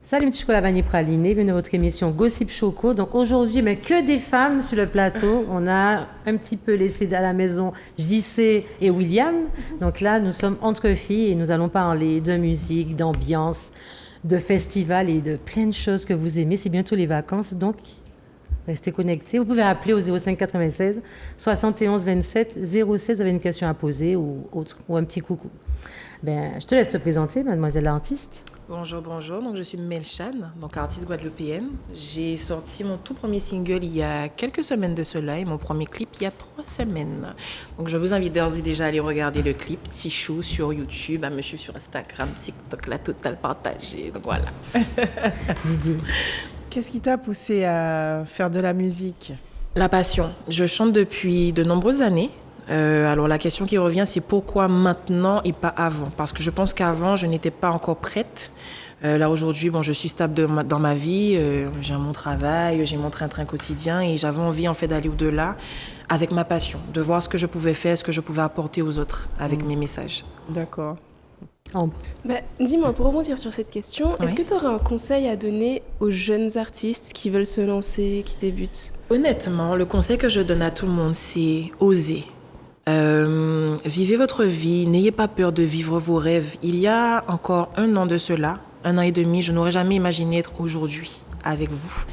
Salut mes petits chocolats vanille pralinés, bienvenue dans votre émission Gossip Choco. Donc aujourd'hui, mais que des femmes sur le plateau. On a un petit peu laissé à la maison JC et William. Donc là, nous sommes entre filles et nous allons parler de musique, d'ambiance, de festival et de plein de choses que vous aimez. C'est bientôt les vacances, donc restez connectés. Vous pouvez appeler au 05 96 71 27 06. Vous avez une question à poser ou autre, ou un petit coucou. Ben, je te laisse te présenter, mademoiselle l'artiste. Bonjour. Donc, je suis Melchan, donc artiste guadeloupéenne. J'ai sorti mon tout premier single il y a quelques semaines de cela et mon premier clip il y a 3 semaines. Donc, je vous invite d'ores et déjà à aller regarder le clip Tichou sur YouTube, à me suivre sur Instagram, TikTok, la totale partagée. Donc, voilà. Didi. Qu'est-ce qui t'a poussé à faire de la musique ? La passion. Je chante depuis de nombreuses années. Alors la question qui revient, c'est pourquoi maintenant et pas avant ? Parce que je pense qu'avant, je n'étais pas encore prête. Là aujourd'hui, je suis stable dans ma vie, j'ai mon travail, j'ai mon train-train quotidien et j'avais envie en fait d'aller au-delà avec ma passion, de voir ce que je pouvais faire, ce que je pouvais apporter aux autres avec mes messages. D'accord. Dis-moi, pour rebondir sur cette question, Est-ce que tu aurais un conseil à donner aux jeunes artistes qui veulent se lancer, qui débutent ? Honnêtement, le conseil que je donne à tout le monde, c'est oser. Vivez votre vie, n'ayez pas peur de vivre vos rêves. Il y a encore 1 an de cela, 1 an et demi, je n'aurais jamais imaginé être aujourd'hui avec vous.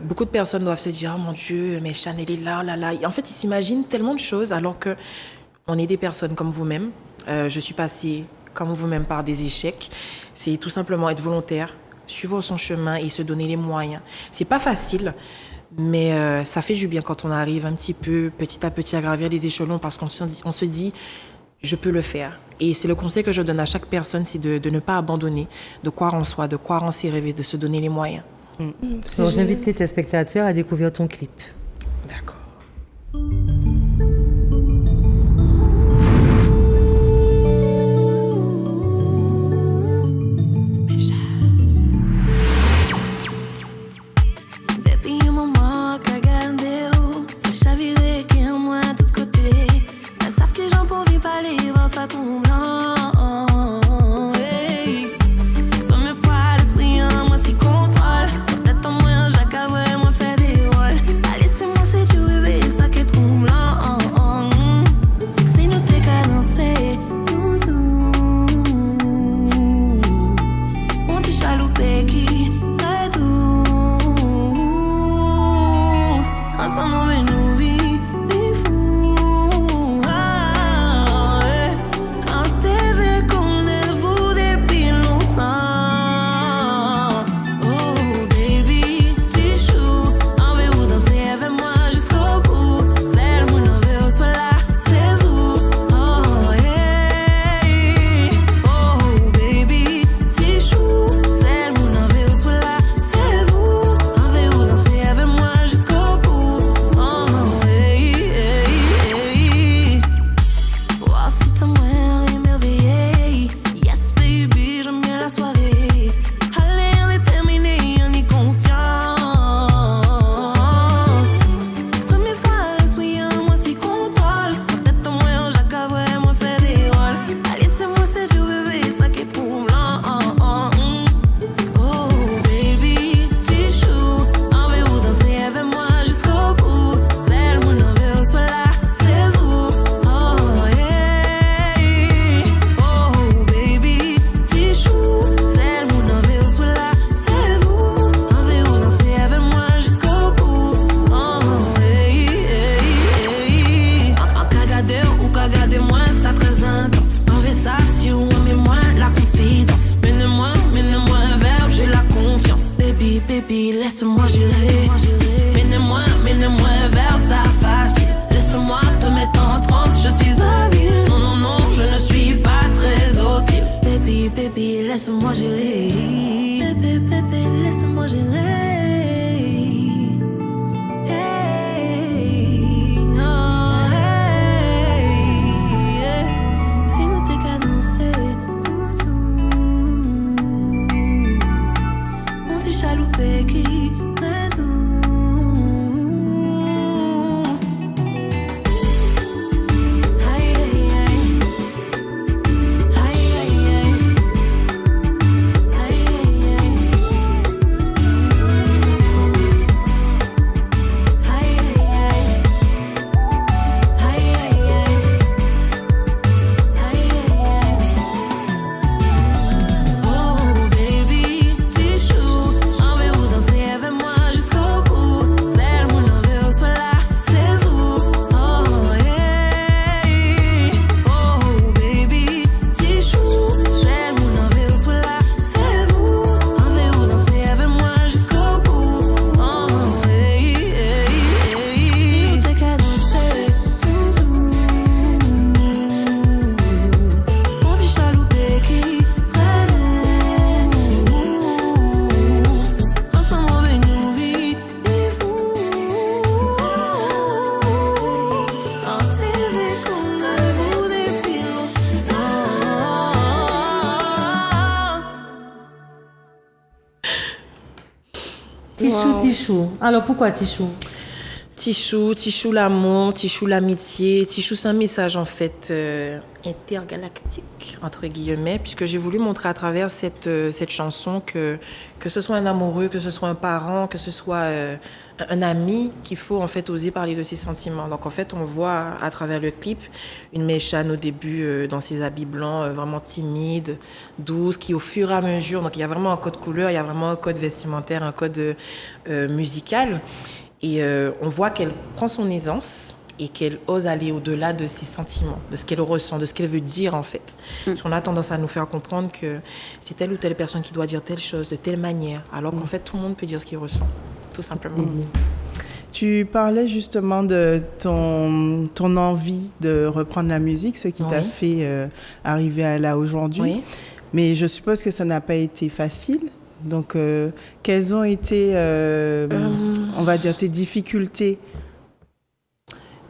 Beaucoup de personnes doivent se dire « Oh mon Dieu, mais Chanel est là. » En fait, ils s'imaginent tellement de choses alors que on est des personnes comme vous-même. Je suis passée comme vous-même par des échecs. C'est tout simplement être volontaire, suivre son chemin et se donner les moyens. C'est pas facile. Mais ça fait du bien quand on arrive un petit peu, petit à petit, à gravir les échelons parce qu'on se dit, je peux le faire. Et c'est le conseil que je donne à chaque personne, c'est de ne pas abandonner, de croire en soi, de croire en ses rêves et de se donner les moyens. Donc, j'invite tes téléspectateurs à découvrir ton clip. D'accord. laisse-moi gérer. Mène-moi vers sa face. Laisse-moi te mettre en transe, je suis habile. Non, je ne suis pas très docile. Baby, laisse-moi gérer. Baby, laisse-moi gérer. Si nous t'es cadencé. Tichou, Wow. Tichou. Alors pourquoi Tichou? Tichou l'amour, Tichou l'amitié. Tichou, c'est un message en fait intergalactique, entre guillemets, puisque j'ai voulu montrer à travers cette chanson que ce soit un amoureux, que ce soit un parent, que ce soit un ami, qu'il faut en fait oser parler de ses sentiments. Donc en fait, on voit à travers le clip une Melchane au début dans ses habits blancs, vraiment timide, douce, qui au fur et à mesure, donc il y a vraiment un code couleur, il y a vraiment un code vestimentaire, un code musical. Et on voit qu'elle prend son aisance et qu'elle ose aller au-delà de ses sentiments, de ce qu'elle ressent, de ce qu'elle veut dire en fait. Parce qu'on a tendance à nous faire comprendre que c'est telle ou telle personne qui doit dire telle chose de telle manière, alors qu'en fait tout le monde peut dire ce qu'il ressent, tout simplement. Tu parlais justement de ton envie de reprendre la musique, ce qui t'a fait arriver à là aujourd'hui. Oui. Mais je suppose que ça n'a pas été facile. Donc, quelles ont été, on va dire, tes difficultés?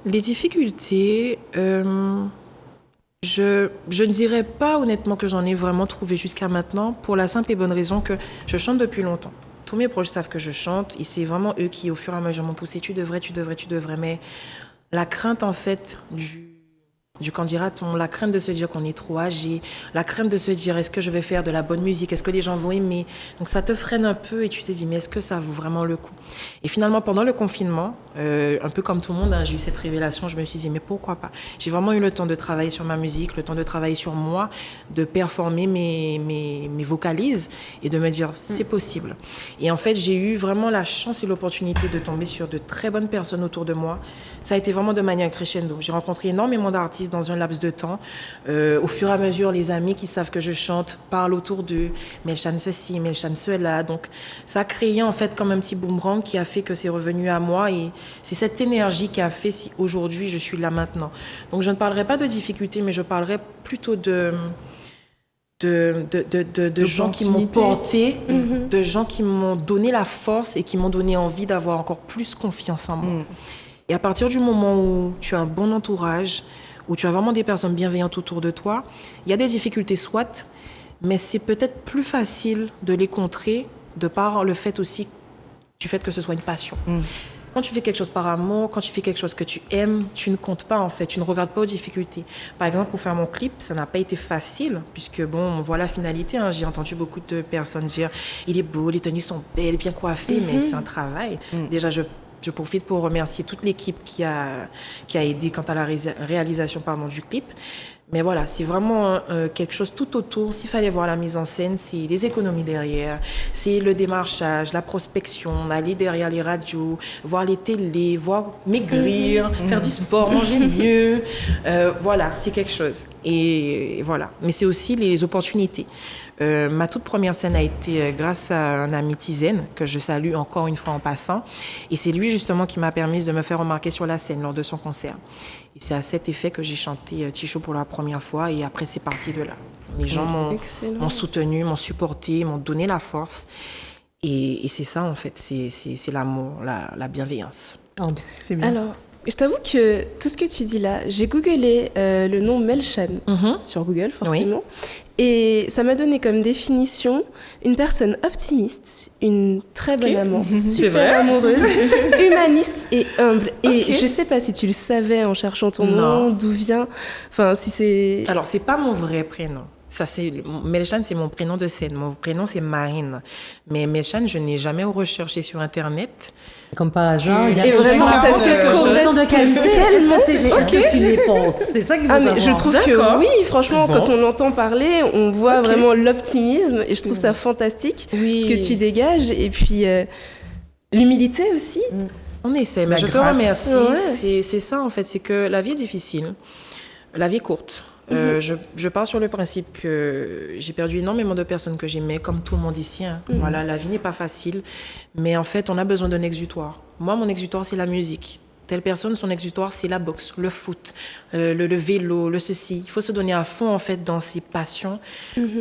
Les difficultés, je ne dirais pas honnêtement que j'en ai vraiment trouvé jusqu'à maintenant, pour la simple et bonne raison que je chante depuis longtemps. Tous mes proches savent que je chante et c'est vraiment eux qui, au fur et à mesure, m'ont poussé. Tu devrais. Mais la crainte, en fait, du quand dira-t-on, la crainte de se dire qu'on est trop âgé, la crainte de se dire est-ce que je vais faire de la bonne musique, est-ce que les gens vont aimer. Donc ça te freine un peu et tu te dis mais est-ce que ça vaut vraiment le coup. Et finalement pendant le confinement, un peu comme tout le monde, j'ai eu cette révélation, je me suis dit mais pourquoi pas. J'ai vraiment eu le temps de travailler sur ma musique, le temps de travailler sur moi, de performer mes vocalises et de me dire c'est possible. Et en fait j'ai eu vraiment la chance et l'opportunité de tomber sur de très bonnes personnes autour de moi. Ça a été vraiment de manière crescendo. J'ai rencontré énormément d'artistes dans un laps de temps. Au fur et à mesure, les amis qui savent que je chante parlent autour d'eux. Melchane ceci, Melchane cela. Donc, ça a créé en fait comme un petit boomerang qui a fait que c'est revenu à moi. Et c'est cette énergie qui a fait si aujourd'hui je suis là maintenant. Donc, je ne parlerai pas de difficultés, mais je parlerai plutôt de gens qui m'ont porté, de gens qui m'ont donné la force et qui m'ont donné envie d'avoir encore plus confiance en moi. Et à partir du moment où tu as un bon entourage, où tu as vraiment des personnes bienveillantes autour de toi, il y a des difficultés soit, mais c'est peut-être plus facile de les contrer de par le fait aussi du fait que ce soit une passion. Quand tu fais quelque chose par amour, quand tu fais quelque chose que tu aimes, tu ne comptes pas en fait, tu ne regardes pas aux difficultés. Par exemple, pour faire mon clip, ça n'a pas été facile, puisque bon, on voit la finalité. J'ai entendu beaucoup de personnes dire « il est beau, les tenues sont belles, bien coiffées », mais c'est un travail. Déjà, je profite pour remercier toute l'équipe qui a aidé quant à la réalisation du clip. Mais voilà, c'est vraiment quelque chose tout autour. S'il fallait voir la mise en scène, c'est les économies derrière, c'est le démarchage, la prospection, aller derrière les radios, voir les télés, voir maigrir, faire du sport, manger mieux. Voilà, c'est quelque chose. Et voilà. Mais c'est aussi les opportunités. Ma toute première scène a été grâce à un ami Tizen, que je salue encore une fois en passant. Et c'est lui justement qui m'a permis de me faire remarquer sur la scène lors de son concert. Et c'est à cet effet que j'ai chanté Tichou pour la première fois. Et après, c'est parti de là. Les gens m'ont soutenu, m'ont supporté, m'ont donné la force. Et c'est ça, en fait. C'est l'amour, la bienveillance. C'est bien. Alors, je t'avoue que tout ce que tu dis là, j'ai googlé le nom Melchane sur Google, forcément. Oui. Et ça m'a donné comme définition une personne optimiste, une très bonne amante, super amoureuse, humaniste et humble. Et je sais pas si tu le savais en cherchant ton nom, d'où vient. Enfin, si c'est. Alors, c'est pas mon vrai prénom. Ça, Melchane, c'est mon prénom de scène. Mon prénom, c'est Marine. Mais Melchane, je n'ai jamais recherché sur Internet. Comme par hasard, il y a vraiment cette correspond de qualité. Est-ce que tu les portes? C'est ça qui vous mais je trouve que oui, franchement, quand on l'entend parler, on voit vraiment l'optimisme et je trouve ça fantastique, ce que tu dégages. Et puis, l'humilité aussi. On essaie, mais je te remercie. Ouais. C'est ça, en fait, c'est que la vie est difficile. La vie est courte. Je pars sur le principe que j'ai perdu énormément de personnes que j'aimais, comme tout le monde ici. Voilà, la vie n'est pas facile, mais en fait, on a besoin d'un exutoire. Moi, mon exutoire, c'est la musique. Telle personne, son exutoire, c'est la boxe, le foot, le vélo, le ceci. Il faut se donner à fond, en fait, dans ses passions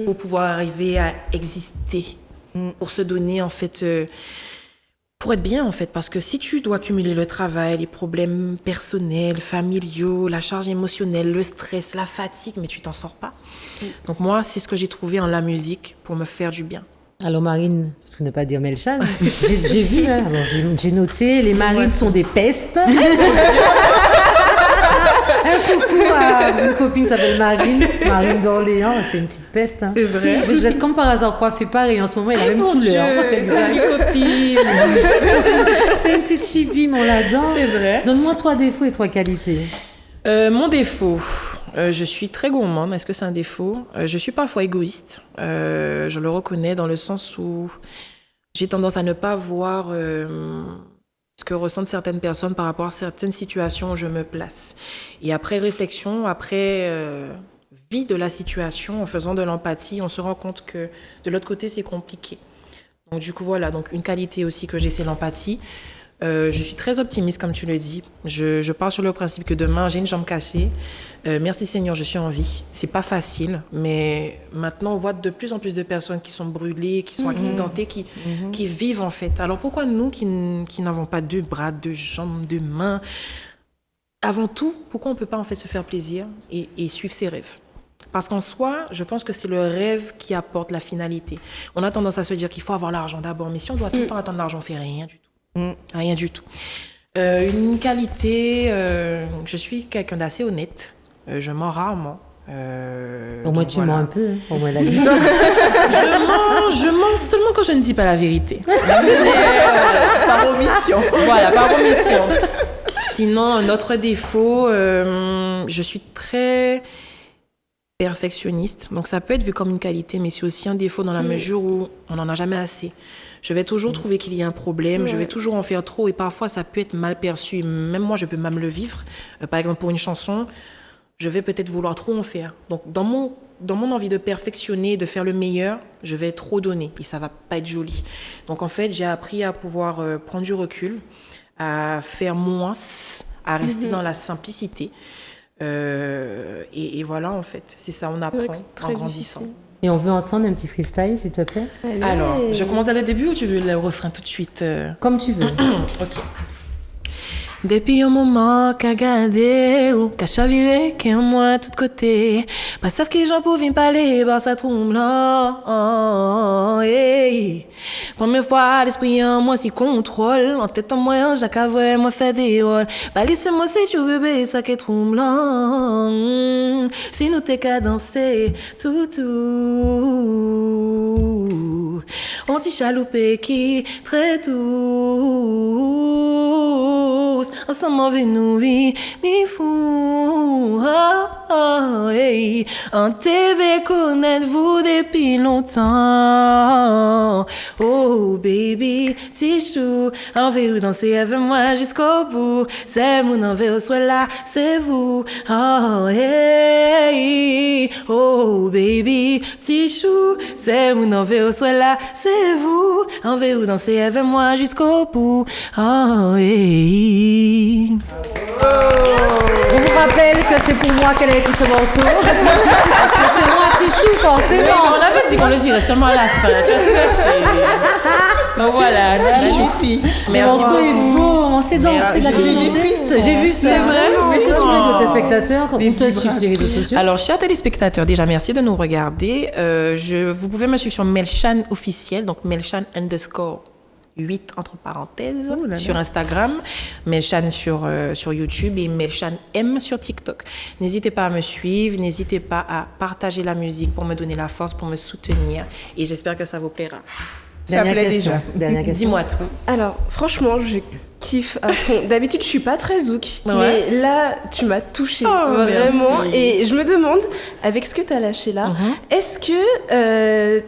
pour pouvoir arriver à exister, pour se donner, en fait... pour être bien, en fait, parce que si tu dois cumuler le travail, les problèmes personnels, familiaux, la charge émotionnelle, le stress, la fatigue, mais tu t'en sors pas. Donc moi, c'est ce que j'ai trouvé en la musique pour me faire du bien. Alors Marine, pour ne pas dire Melchan, j'ai vu, hein, alors j'ai noté, les Marines sont des pestes. Un coucou à une copine qui s'appelle Marine d'Orléans, c'est une petite peste. Hein. C'est vrai. Vous êtes comme par hasard coiffée pareil en ce moment, elle a la même Mon couleur. Dieu, salut copine. C'est une petite chipie, mon là-dedans. C'est vrai. Donne-moi 3 défauts et 3 qualités. Mon défaut, je suis très gourmande. Est-ce que c'est un défaut? Je suis parfois égoïste. Je le reconnais dans le sens où j'ai tendance à ne pas voir ce que ressentent certaines personnes par rapport à certaines situations où je me place. Et après réflexion, après vie de la situation, en faisant de l'empathie, on se rend compte que de l'autre côté, c'est compliqué. Donc du coup, voilà. Donc une qualité aussi que j'ai, c'est l'empathie. Je suis très optimiste, comme tu le dis. Je pars sur le principe que demain, j'ai une jambe cassée. Merci Seigneur, je suis en vie. C'est pas facile, mais maintenant, on voit de plus en plus de personnes qui sont brûlées, qui sont accidentées, qui vivent en fait. Alors pourquoi nous, qui n'avons pas 2 bras, 2 jambes, 2 mains, avant tout, pourquoi on peut pas en fait se faire plaisir et suivre ses rêves? Parce qu'en soi, je pense que c'est le rêve qui apporte la finalité. On a tendance à se dire qu'il faut avoir l'argent d'abord, mais si on doit tout le temps attendre l'argent, on fait rien du tout. Rien du tout. Une qualité, je suis quelqu'un d'assez honnête. Je mens rarement. Au moins, tu mens un peu. Hein. Au moins, la vie. Je mens seulement quand je ne dis pas la vérité. Par omission. Voilà, par omission. Sinon, un autre défaut, je suis très perfectionniste. Donc, ça peut être vu comme une qualité, mais c'est aussi un défaut dans la mesure où on n'en a jamais assez. Je vais toujours trouver qu'il y a un problème, je vais toujours en faire trop et parfois ça peut être mal perçu. Même moi, je peux même le vivre. Par exemple, pour une chanson, je vais peut-être vouloir trop en faire. Donc, dans mon envie de perfectionner, de faire le meilleur, je vais trop donner et ça va pas être joli. Donc, en fait, j'ai appris à pouvoir prendre du recul, à faire moins, à rester dans la simplicité. Et voilà, en fait, c'est ça, on apprend en grandissant. Difficile. Et on veut entendre un petit freestyle, s'il te plaît? Allez. Alors, je commence dès le début ou tu veux le refrain tout de suite? Comme tu veux. Ok. Depuis un moment qu'a gardé ou qu'a chaviré qu'un moi tout côté, pas sauf que j'en pouvais parler, bah ça trouble là. Hey. Première fois l'esprit en moi si contrôle, en tête en moi j'ai qu'à vraiment faire des rôles. Bah laissez-moi si tu bébé ça qui est troublant. Si nous t'es qu'à danser tout. On t'y chaloupé qui très tous ensemble avec nous vie ni fou hey. En TV connaître-vous depuis longtemps. Oh baby tichou en veut danser avec moi jusqu'au bout. C'est mon envers soit là c'est vous. Oh hey. Oh baby tichou c'est mon envers soit là c'est vous. En veut danser avec moi jusqu'au bout. Oh hey. Je vous rappelle que c'est pour moi qu'elle a écrit ce morceau. Parce que c'est moi, Tichou, forcément. On avait dit qu'on le dirait seulement à la fin. Tu as tout gâché. Donc voilà, Tichou. Le Merci morceau est beaucoup. beau, on s'est dansé la J'ai des frissons. J'ai vu ça. C'est vrai? Est-ce que tu veux dire aux téléspectateurs quand Des on te suit sur les réseaux sociaux? Alors, chers téléspectateurs, déjà, merci de nous regarder. Vous pouvez me suivre sur Melchan officiel, donc Melchan _ 8 entre parenthèses sur Instagram, Melchan sur YouTube et Melchan M sur TikTok. N'hésitez pas à me suivre, n'hésitez pas à partager la musique pour me donner la force, pour me soutenir et j'espère que ça vous plaira. Ça plaît déjà. Dernière question. Dis-moi tout. Alors, franchement, je kiffe à fond. D'habitude, je suis pas très zouk, Ouais. mais là, tu m'as touchée, vraiment. merci. Et je me demande, avec ce que tu as lâché là, est-ce que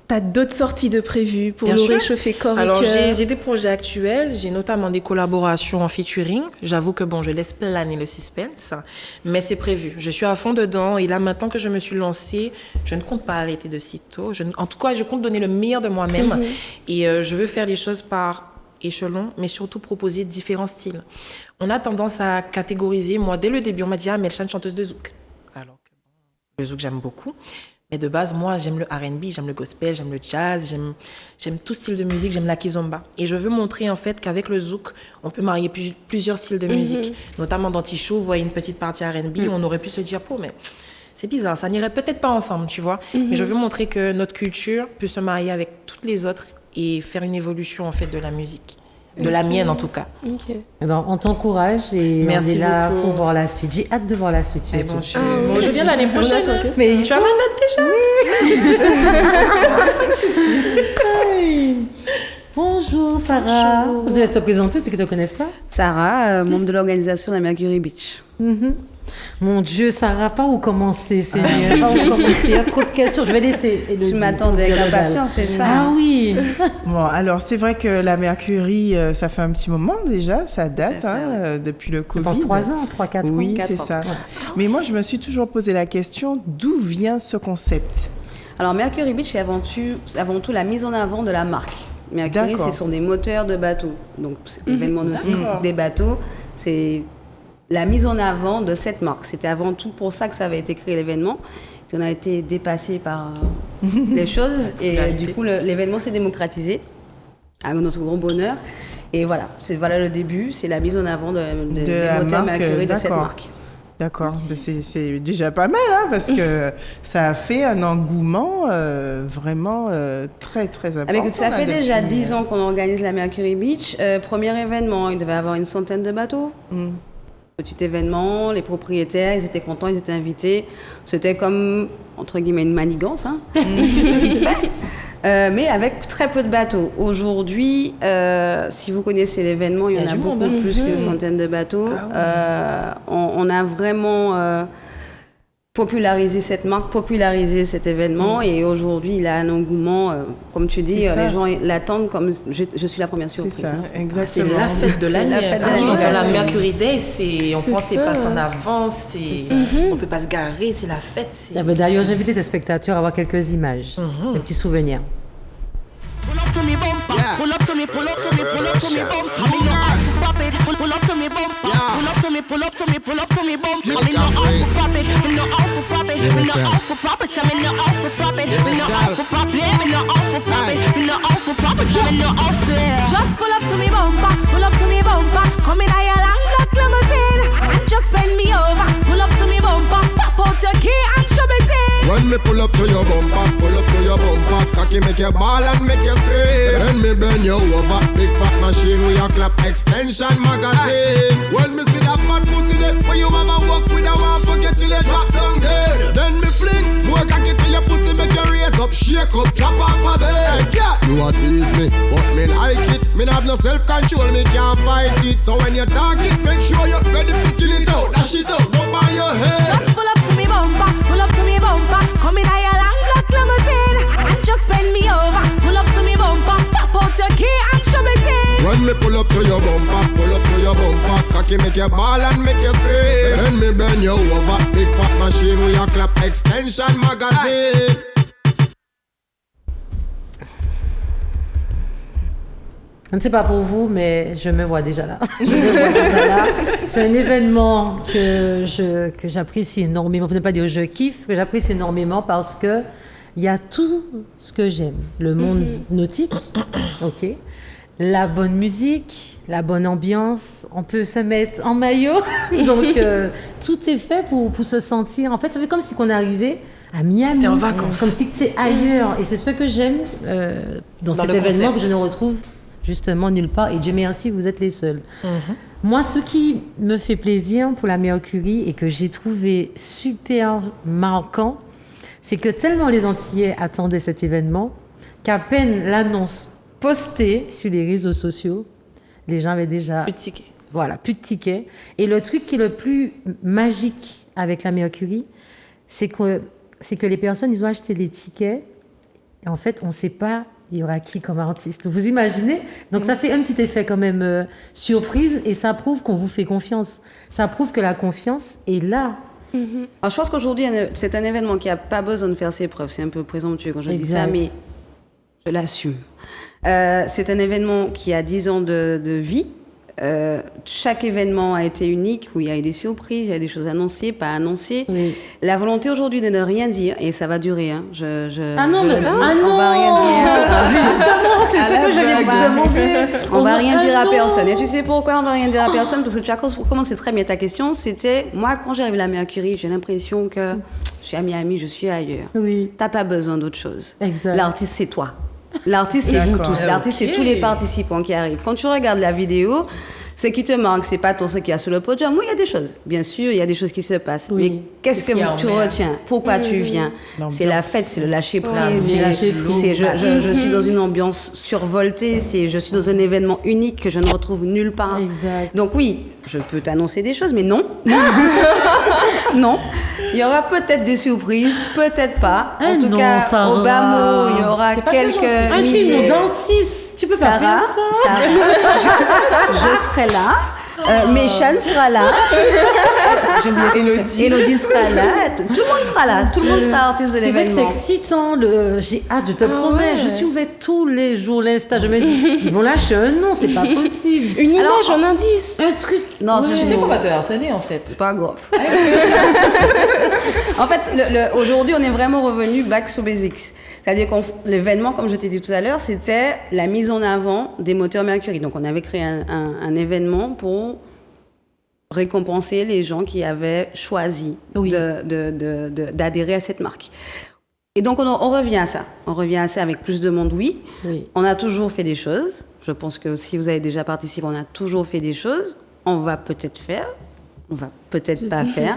t'as d'autres sorties de prévues pour Bien nous sûr. réchauffer corps Alors, et cœur? j'ai des projets actuels, j'ai notamment des collaborations en featuring. J'avoue que bon, je laisse planer le suspense, mais c'est prévu. Je suis à fond dedans et là, maintenant que je me suis lancée, je ne compte pas arrêter de sitôt. En tout cas, je compte donner le meilleur de moi-même et je veux faire les choses par échelon, mais surtout proposer différents styles. On a tendance à catégoriser. Moi, dès le début, on m'a dit « Ah, Melchan, chanteuse de zouk ». Alors que le zouk, j'aime beaucoup. Mais de base, moi, j'aime le R&B, j'aime le gospel, j'aime le jazz, j'aime tout style de musique, j'aime la kizomba. Et je veux montrer, en fait, qu'avec le zouk, on peut marier plusieurs styles de musique. Notamment dans Tichou, vous voyez une petite partie R&B, on aurait pu se dire, mais c'est bizarre, ça n'irait peut-être pas ensemble, tu vois. Mais je veux montrer que notre culture peut se marier avec toutes les autres et faire une évolution, en fait, de la musique. De la mienne, en tout cas. Ok. Eh ben, on t'encourage et Merci on est là beaucoup. pour voir la suite. J'ai hâte de voir la suite. Eh surtout. bon, je viens l'année prochaine. On attend que ça. Mais Tu as ma date déjà? Bonjour Sarah. Je te laisse te présenter, ceux qui ne te connaissent pas. Sarah, membre de l'organisation de la Mercury Beach. Mon Dieu, Sarah, pas où commencer, Seigneur. Pas où commencer. Il y a trop de questions. Je vais laisser Élodie. Tu m'attendais avec impatience, c'est ça? Ah oui. Bon, alors c'est vrai que la Mercury, ça fait un petit moment déjà, ça date, Ça fait, depuis le Je Covid. pense 3 ans, 3-4 ans. Oui, 4 c'est ans. ça. Mais moi, je me suis toujours posé la question, d'où vient ce concept? Alors, Mercury Beach, c'est avant tout la mise en avant de la marque. Mercury, D'accord. ce sont des moteurs de bateaux. Donc, c'est l'événement nautique D'accord. des bateaux, c'est la mise en avant de cette marque. C'était avant tout pour ça que ça avait été créé, l'événement. Puis on a été dépassé par les choses. Et du coup, l'événement s'est démocratisé, à notre grand bonheur. Et voilà, voilà le début, c'est la mise en avant des la moteurs marque, Mercury de cette d'accord. marque. D'accord, mais c'est déjà pas mal, parce que ça a fait un engouement vraiment très, très important. Écoute, ça là, fait déjà depuis, 10 ans qu'on organise la Mercury Beach. Premier événement, il devait y avoir une centaine de bateaux. Petit événement, les propriétaires, ils étaient contents, ils étaient invités. C'était comme, entre guillemets, une manigance, vite fait. Mais avec très peu de bateaux. Aujourd'hui, si vous connaissez l'événement, il y en a beaucoup plus qu'une centaine de bateaux. On a vraiment populariser cette marque, populariser cet événement. Et aujourd'hui, il a un engouement, comme tu dis, les gens l'attendent comme je suis la première surprise. C'est ça, C'est exactement. la fête de l'année. la fête de l'année. Dans la Mercury Day, on C'est prend ses ça. passes en avance, on peut pas se garer, c'est la fête. Ah ben, d'ailleurs, j'ai invité tes spectateurs à voir quelques images, des petits souvenirs. Pull up to me bumper, pull up to me, pull up to me, pull up to me bumper. I mean, no off to pop it, pull up to me bumper. Pull up to me, pull up to me, pull up to me bumper. I mean, no off to pop it, me no off to pop it, me no off to pop it. I mean, no off to pop it, me no off to pop it, me no off to pop it, me no off to pop it, me no off to. Just pull up to me bumper, pull up to me bumper. Come in a long black limousine and just bend me over. Pull up to me bumper, pop out your key and show me in. When me pull up to your bumper, pull up to your bumper. Cocky make you ball and make you scream. Then me bend you over, big fat machine with your clap extension magazine. When me see that fat pussy there, when you mama walk with a one forget till you drop down dead. Then me fling, more cocky to your pussy make you raise up, shake up, drop off a bed. Yeah, you a tease me, but me like it. Me not have no self-control, me can't fight it. So when you talk it, make sure you're ready to skin it out, dash it out, up on your head. Just pull up to me bumper, pull up to me bumper. Come in a long black limousine and just bend me over. Pull up to me bumper, pop out your key and show me in. When me pull up to your bumper, pull up to your bumper. Cocky make you ball and make you scream. Then me bend you over, big fat machine with your clap extension magazine. Je ne sais pas pour vous, mais je me vois déjà là. Je me vois déjà là. C'est un événement que j'apprécie énormément. Je ne peux pas dire que je kiffe, mais j'apprécie énormément parce que il y a tout ce que j'aime. Le monde nautique, ok. La bonne musique, la bonne ambiance. On peut se mettre en maillot. Donc, tout est fait pour se sentir... En fait, ça fait comme si on arrivait à Miami. T'es en vacances. Comme si c'est ailleurs. Et c'est ce que j'aime dans cet le événement concept. que je ne retrouve justement nulle part. Et Dieu merci, vous êtes les seuls. Moi, ce qui me fait plaisir pour la Mercury et que j'ai trouvé super marquant, c'est que tellement les Antillais attendaient cet événement qu'à peine l'annonce postée sur les réseaux sociaux, les gens avaient déjà... Plus de tickets. Voilà, plus de tickets. Et le truc qui est le plus magique avec la Mercury, c'est que les personnes, ils ont acheté les tickets et en fait, on ne sait pas il y aura qui comme artiste. Vous imaginez? Donc ça fait un petit effet quand même surprise et ça prouve qu'on vous fait confiance. Ça prouve que la confiance est là. Alors, je pense qu'aujourd'hui, c'est un événement qui n'a pas besoin de faire ses preuves. C'est un peu présomptueux quand je dis ça, Exact. mais je l'assume. C'est un événement qui a 10 ans de vie. Chaque événement a été unique, où il y a eu des surprises, il y a des choses annoncées, pas annoncées. Oui. La volonté aujourd'hui de ne rien dire, et ça va durer, hein, Ah non, je mais le dis, ah on non va rien dire. Justement, c'est À ce la que j'allais vague. vous demander. On va rien dire à non. personne. Et tu sais pourquoi on va rien dire à personne? Parce que tu as commencé très bien ta question. C'était, moi, quand j'arrive à la Mercury, j'ai l'impression que je suis à Miami, je suis ailleurs. Oui. T'as pas besoin d'autre chose. Exact. L'artiste, c'est toi. L'artiste, c'est vous tous. L'artiste, c'est tous les participants qui arrivent. Quand tu regardes la vidéo, ce qui te manque, c'est pas tout ce qu'il y a sur le podium. Oui, il y a des choses. Bien sûr, il y a des choses qui se passent. Oui. Mais qu'est-ce que tu retiens? Pourquoi tu viens? C'est la fête, c'est le lâcher prise. Je suis dans une ambiance survoltée. Je suis dans un événement unique que je ne retrouve nulle part. Exact. Donc oui, je peux t'annoncer des choses, mais non. Non. Il y aura peut-être des surprises, peut-être pas. En tout cas, au bas mot, il y aura quelques milliers. Mon dentiste, tu peux pas faire ça. Je serai là. Méchan sera là. Elodie sera là. Tout le monde sera là. Tout le monde sera artiste de l'événement. C'est vrai que c'est excitant. J'ai hâte, je te promets. Ouais. Je suis ouverte tous les jours. L'Insta, je me dis, ils vont lâcher un nom, c'est pas possible. Une image en indice. Un truc. Non, tu sais qu'on va te harceler en fait. C'est pas grave. En fait, aujourd'hui, on est vraiment revenu back to basics. C'est-à-dire que l'événement, comme je t'ai dit tout à l'heure, c'était la mise en avant des moteurs Mercury. Donc, on avait créé un événement pour récompenser les gens qui avaient choisi d'adhérer à cette marque. Et donc, on revient à ça. On revient à ça avec plus de monde, oui. On a toujours fait des choses. Je pense que si vous avez déjà participé, on a toujours fait des choses. On va peut-être faire. On va peut-être pas faire.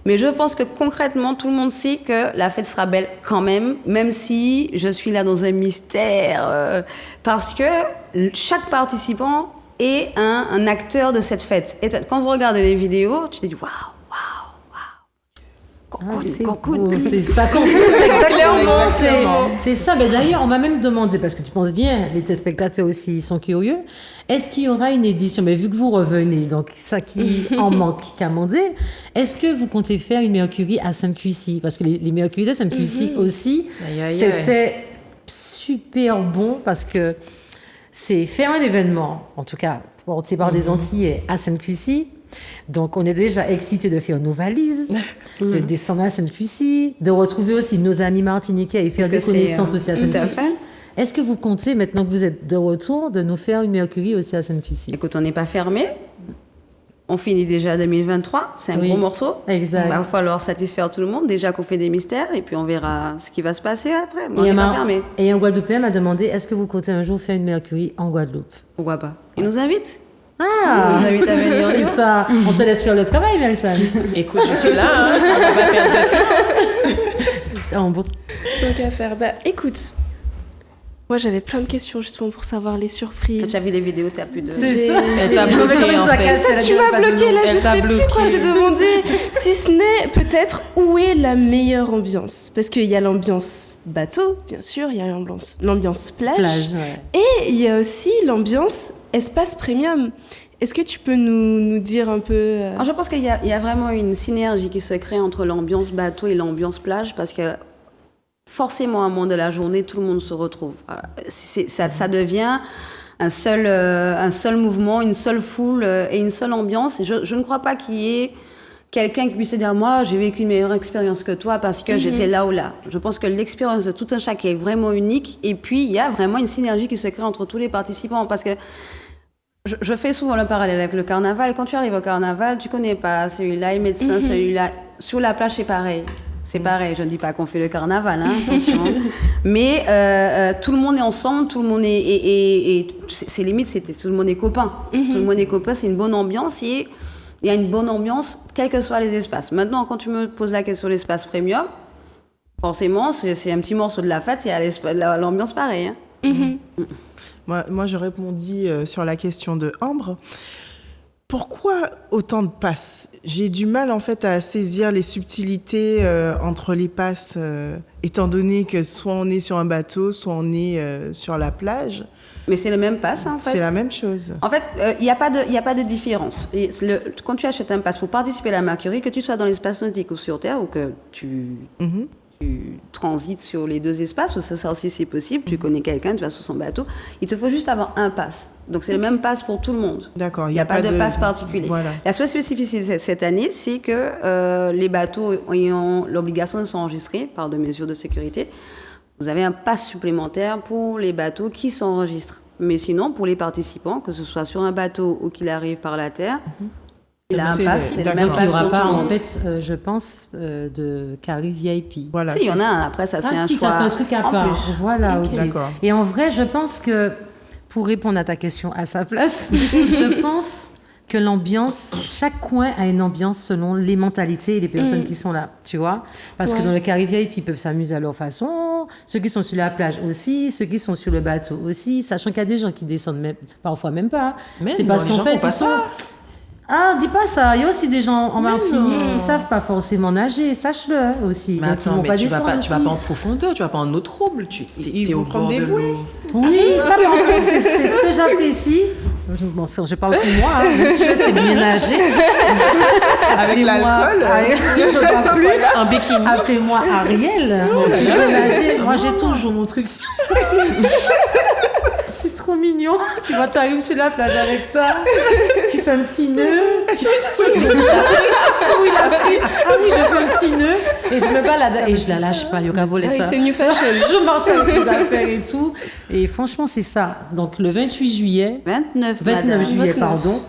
Mais je pense que concrètement, tout le monde sait que la fête sera belle quand même si je suis là dans un mystère. Parce que chaque participant est un acteur de cette fête. Et quand vous regardez les vidéos, tu te dis waouh. C'est ça, exactement. C'est ça. Mais d'ailleurs, on m'a même demandé, parce que tu penses bien, les téléspectateurs aussi sont curieux, est-ce qu'il y aura une édition? Mais vu que vous revenez, donc ça qui en manque, qu'à demander, est-ce que vous comptez faire une Mercury à Sainte-Lucie? Parce que les Mercury de Sainte-Lucie aussi, c'était super bon parce que c'est faire un événement, en tout cas, porté par des Antillais à Sainte-Lucie. Donc, on est déjà excités de faire nos valises, de descendre à Sainte-Lucie, de retrouver aussi nos amis martiniquais et faire des connaissances aussi à Sainte-Lucie. Est-ce que vous comptez, maintenant que vous êtes de retour, de nous faire une Mercury aussi à Sainte-Lucie? Écoute, on n'est pas fermé. On finit déjà 2023. C'est un gros morceau. Exact. Il va falloir satisfaire tout le monde. Déjà qu'on fait des mystères et puis on verra ce qui va se passer après. On n'est pas fermé. Et un Guadeloupéen m'a demandé, est-ce que vous comptez un jour faire une Mercury en Guadeloupe? Pourquoi pas? Il nous invite. Ah, vous invite à venir. C'est ça. On te laisse faire le travail, Melchan. Écoute, je suis là. On va pas perdre de temps. Donc à faire. Écoute, moi j'avais plein de questions justement pour savoir les surprises. Quand tu as vu les vidéos, tu n'as plus de. C'est ça. Elle t'a bloqué en fait. Ça, tu m'as bloqué là. Je sais plus quoi te demander. Si ce n'est peut-être où est la meilleure ambiance, parce qu'il y a l'ambiance bateau, bien sûr, il y a l'ambiance plage, et il y a aussi l'ambiance espace premium. Est-ce que tu peux nous dire un peu Alors, je pense qu'il y a vraiment une synergie qui se crée entre l'ambiance bateau et l'ambiance plage, parce que forcément, à un moment de la journée, tout le monde se retrouve. Ça devient un seul mouvement, une seule foule et une seule ambiance. Je ne crois pas qu'il y ait quelqu'un qui puisse se dire « Moi, j'ai vécu une meilleure expérience que toi parce que j'étais là ou là ». Je pense que l'expérience de tout un chacun est vraiment unique. Et puis, il y a vraiment une synergie qui se crée entre tous les participants. Parce que je fais souvent le parallèle avec le carnaval. Quand tu arrives au carnaval, tu ne connais pas celui-là, il est médecin, celui-là. Sur la plage, c'est pareil. C'est pareil, je ne dis pas qu'on fait le carnaval, hein, attention. Mais tout le monde est ensemble, tout le monde est c'est limite, tout le monde est copain. Tout le monde est copain, c'est une bonne ambiance et il y a une bonne ambiance, quels que soient les espaces. Maintenant, quand tu me poses la question de l'espace premium, forcément, c'est un petit morceau de la fête, il y a l'ambiance pareille. Hein. Moi, je répondis sur la question de Ambre. Pourquoi autant de passes? J'ai du mal en fait à saisir les subtilités entre les passes, étant donné que soit on est sur un bateau, soit on est sur la plage. Mais c'est le même pass, en fait. C'est la même chose. En fait, il n'y a pas de différence. Quand tu achètes un pass pour participer à la Mercury, que tu sois dans l'espace nautique ou sur Terre, ou que tu transites sur les deux espaces, parce que ça aussi c'est possible, tu connais quelqu'un, tu vas sur son bateau, il te faut juste avoir un pass. Donc c'est le même pass pour tout le monde. D'accord. Il n'y a pas de pass particulier. Voilà. La spécificité cette année, c'est que les bateaux ont l'obligation de s'enregistrer par des mesures de sécurité. Vous avez un pass supplémentaire pour les bateaux qui s'enregistrent. Mais sinon, pour les participants, que ce soit sur un bateau ou qu'il arrive par la terre, Il a un C'est pass, le- c'est le d'accord. même Donc il n'y pass aura pour pas, tout le en monde. fait, je pense, de carré VIP. Voilà. Si, il y en c'est a un. Après, ça, c'est Ah un si, choix. ça c'est un truc à en part. plus. Voilà, ok. D'accord. Et en vrai, je pense que, pour répondre à ta question à sa place, je pense que l'ambiance, chaque coin a une ambiance selon les mentalités et les personnes qui sont là, tu vois. Parce que dans le carré VIP, ils peuvent s'amuser à leur façon. Ceux qui sont sur la plage aussi, ceux qui sont sur le bateau aussi, sachant qu'il y a des gens qui descendent même, parfois même pas. Même, C'est parce les qu'en gens fait, font pas ils sont... ça. Ah, dis pas ça. Il y a aussi des gens en Martinique qui savent pas forcément nager, sache-le hein, aussi. Mais Donc, ils attends, vont mais pas tu vas descendre pas aussi. en profondeur, tu vas pas en eau trouble. Ils T'es vont au prendre bord des de bouées. l'eau. Oui, ça par contre, c'est ce que j'apprécie. Bon, je parle pour moi, hein, même si je sais bien nager. Avec l'alcool. Je ne parle plus. En bikini. Appelez-moi Ariel. Si je veux nager, moi j'ai toujours mon truc. C'est trop mignon. Tu vois, t'arrives sur la plage avec ça. Tu fais un petit nœud. Oui, la frite. Ah oui, je fais un petit nœud. Et je me balade. Et je la lâche pas. Yoka volé ça. C'est new fashion. Je marche avec les affaires et tout. Et franchement, c'est ça. Donc, le 28 juillet, 29, 29 madame. juillet, pardon.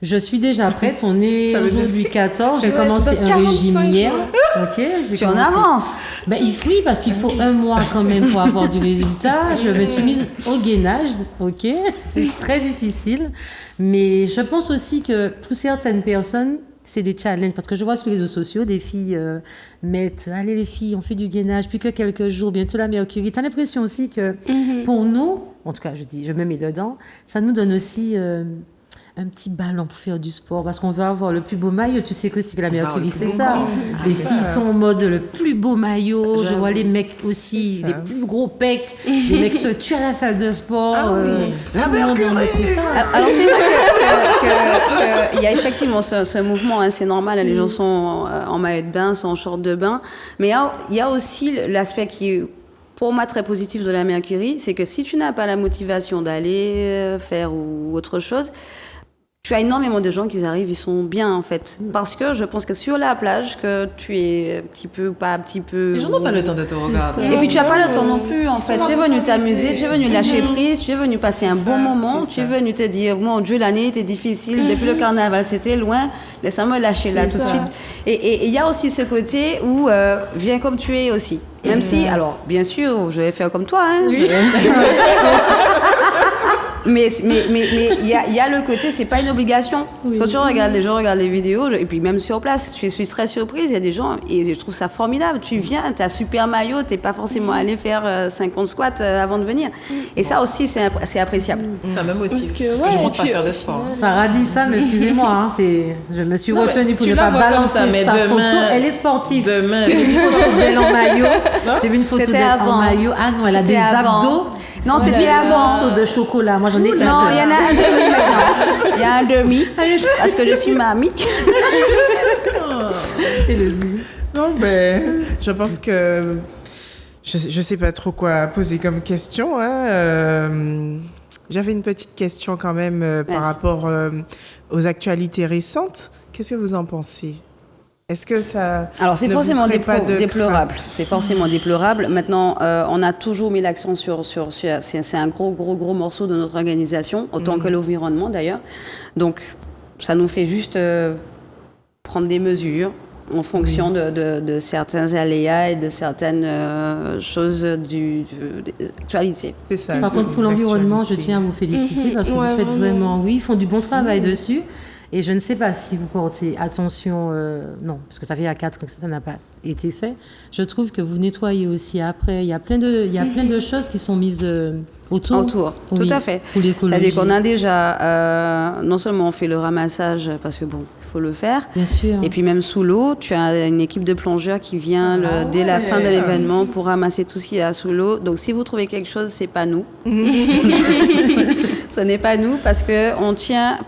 Je suis déjà prête. On est Ça veut dire- aujourd'hui 14. J'ai Ouais, commencé c'est dans un 45 régime hier. jours. Ok, j'ai Tu en commencé. avances. Ben, oui, parce qu'il faut un mois quand même pour avoir du résultat. Je me suis mise au gainage, ok. C'est très difficile. Mais je pense aussi que pour certaines personnes, c'est des challenges. Parce que je vois sur les réseaux sociaux, des filles mettent « Allez les filles, on fait du gainage, plus que quelques jours, bientôt la Mercury ». T'as l'impression aussi que pour nous, en tout cas je me mets dedans, ça nous donne aussi... un petit ballon pour faire du sport parce qu'on veut avoir le plus beau maillot. Tu sais que c'est la Mercury, c'est ça. Les filles sont en mode le plus beau maillot. Je vois les mecs aussi, les plus gros pecs. Les mecs se tuent à la salle de sport. La tout le monde en met tout ça. Alors c'est vrai qu'il y a effectivement ce mouvement, hein, c'est normal, les gens sont en maillot de bain, sont en short de bain, mais il y a aussi l'aspect qui est pour moi très positif de la Mercury, c'est que si tu n'as pas la motivation d'aller faire ou autre chose, tu as énormément de gens qui arrivent, ils sont bien en fait. Parce que je pense que sur la plage, que tu es un petit peu, pas un petit peu... Les gens n'ont pas le temps de te regarder. Et puis tu n'as pas le temps non plus en fait. Tu es venu t'amuser, tu es venu lâcher prise, tu es venu passer un bon moment, tu es venu te dire, mon Dieu, l'année était difficile, depuis le carnaval c'était loin, laisse-moi lâcher là tout de suite. Et il y a aussi ce côté où viens comme tu es aussi. Même si, alors bien sûr, je vais faire comme toi. Hein. Oui. Mais il y a le côté, c'est pas une obligation. Quand tu regardes, les gens regardent les vidéos, et puis même sur place, je suis très surprise, il y a des gens, et je trouve ça formidable. Tu viens, t'as super maillot, t'es pas forcément allé faire 50 squats avant de venir. Et ça aussi, c'est appréciable. Ça me motive. Parce que, Parce que ouais, je et rentre pas puis- faire de sport. Sarah dit ça, mais excusez-moi, hein, je me suis Non, mais retenue pour tu ne la pas vois comme balancer ça, mais sa demain- photo. Elle est sportive. Demain, J'ai vu une photo d'elle en maillot. J'ai vu une photo C'était d'elle en avant. maillot. Ah non, elle a C'était des avant. abdos. Non, C'est c'était des avant. morceaux de chocolat. Moi, j'en ai Non, il y en a un demi maintenant. Il y a un demi, parce que je suis mamie. Élodie. Non, ben, je pense que je sais pas trop quoi poser comme question. Hein. J'avais une petite question quand même par Vas-y. rapport aux actualités récentes. Qu'est-ce que vous en pensez? Est-ce que ça Alors c'est ne vous forcément crée pas de déplorable. crainte? C'est forcément déplorable. Maintenant, on a toujours mis l'accent sur c'est un gros morceau de notre organisation, autant que l'environnement d'ailleurs. Donc ça nous fait juste prendre des mesures en fonction de certains aléas et de certaines choses de l'actualité. C'est ça. Par c'est contre, pour l'environnement, je l'actualité. tiens à vous féliciter parce que Ouais, vous faites vraiment. vraiment, oui, ils font du bon travail dessus. Et je ne sais pas si vous portez attention, non, parce que ça fait à 4 ans que ça n'a pas été fait. Je trouve que vous nettoyez aussi après. Il y a plein de choses qui sont mises autour. Tout Oui, à fait. pour l'écologie. C'est-à-dire qu'on a déjà, non seulement on fait le ramassage, parce que bon, il faut le faire, Bien sûr. et puis même sous l'eau, tu as une équipe de plongeurs qui vient dès la fin de l'événement pour ramasser tout ce qu'il y a sous l'eau. Donc si vous trouvez quelque chose, c'est pas nous. Ce n'est pas nous parce que on tient,